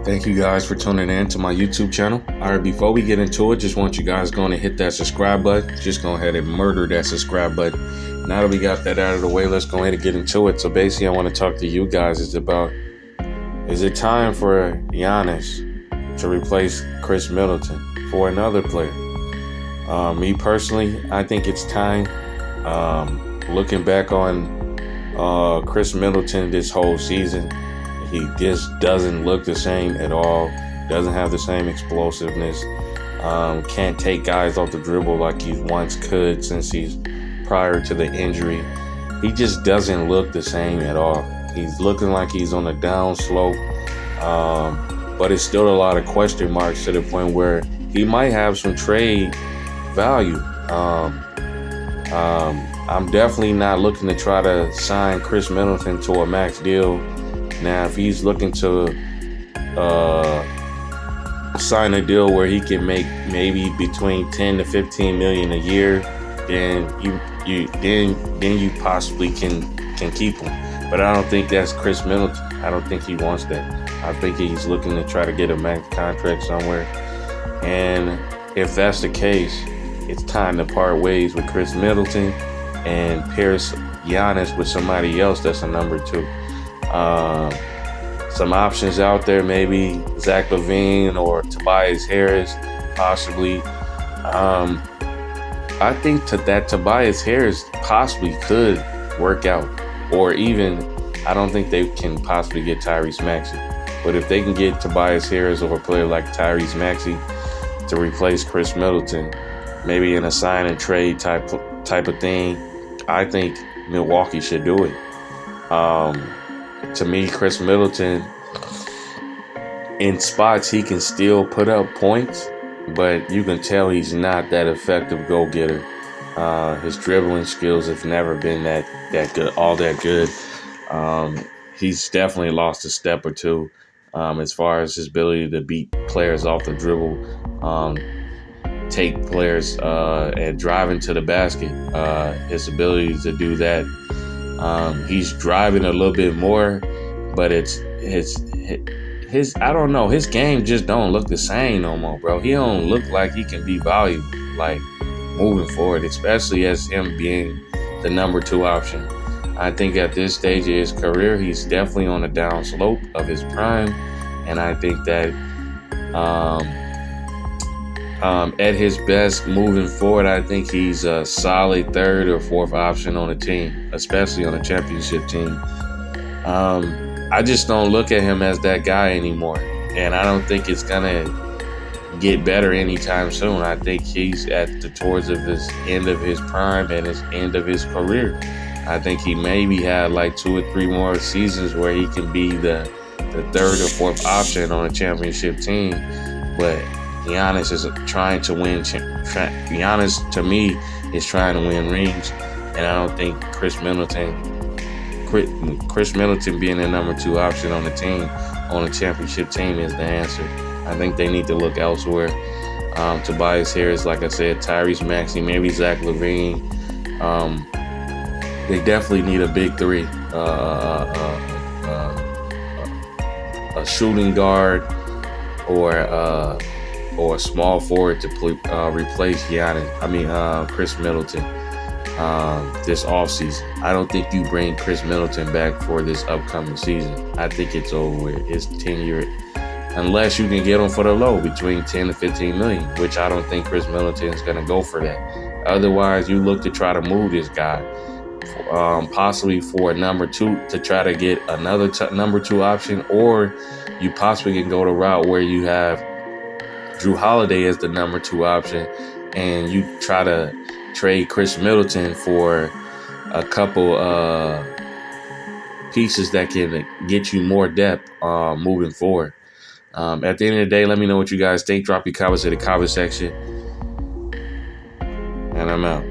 Thank you guys for tuning in to my YouTube channel. All right, before we get into it, just want you guys going to hit that subscribe button. Just go ahead and murder that subscribe button. Now that we got that out of the way, let's go ahead and get into it. So basically, I want to talk to you guys is it time for Giannis to replace Chris Middleton for another player? Me personally, I think it's time. Looking back on Chris Middleton this whole season, he just doesn't look the same at all. Doesn't have the same explosiveness. Can't take guys off the dribble like he once could since he's prior to the injury. He just doesn't look the same at all. He's looking like he's on a down slope. But it's still a lot of question marks to the point where he might have some trade value. I'm definitely not looking to try to sign Chris Middleton to a max deal. Now, if he's looking to sign a deal where he can make maybe between 10 to 15 million a year, then you possibly can keep him. But I don't think that's Chris Middleton. I don't think he wants that. I think he's looking to try to get a max contract somewhere. And if that's the case, it's time to part ways with Chris Middleton and pair Giannis with somebody else that's a number two. Some options out there, maybe Zach LaVine or Tobias Harris, possibly. I think that Tobias Harris possibly could work out, or even I don't think they can possibly get Tyrese Maxey. But if they can get Tobias Harris or a player like Tyrese Maxey to replace Chris Middleton, maybe in a sign and trade type of thing, I think Milwaukee should do it. To me, Chris Middleton, in spots, he can still put up points, but you can tell he's not that effective go-getter. His dribbling skills have never been that good, all that good. He's definitely lost a step or two as far as his ability to beat players off the dribble, take players and drive into the basket. His ability to do that. He's driving a little bit more, but it's his I don't know, his game just don't look the same no more, bro. He don't look like he can be valuable, like moving forward, especially as him being the number two option. I think at this stage of his career, he's definitely on the down slope of his prime, and I think that at his best moving forward, I think he's a solid third or fourth option on a team, especially on a championship team. I just don't look at him as that guy anymore, and I don't think it's gonna get better anytime soon. I think he's at the towards of his end of his prime and his end of his career. I think he maybe had like 2 or 3 more seasons where he can be the third or fourth option on a championship team, but Giannis is trying to win. Giannis, to me, is trying to win rings, and I don't think Chris Middleton being the number two option on the team, on a championship team, is the answer. I think they need to look elsewhere. Tobias Harris, like I said, Tyrese Maxey, maybe Zach LaVine. They definitely need a big three, a shooting guard, or a small forward to replace Chris Middleton this offseason. I don't think you bring Chris Middleton back for this upcoming season. I think it's over with. It's 10-year, unless you can get him for the low between 10 to 15 million, which I don't think Chris Middleton is going to go for that. Otherwise, you look to try to move this guy, possibly for a number two, to try to get another number two option, or you possibly can go the route where you have Jrue Holiday as the number two option, and you try to trade Chris Middleton for a couple pieces that can get you more depth moving forward. At the end of the day, let me know what you guys think. Drop your comments in the comment section, and I'm out.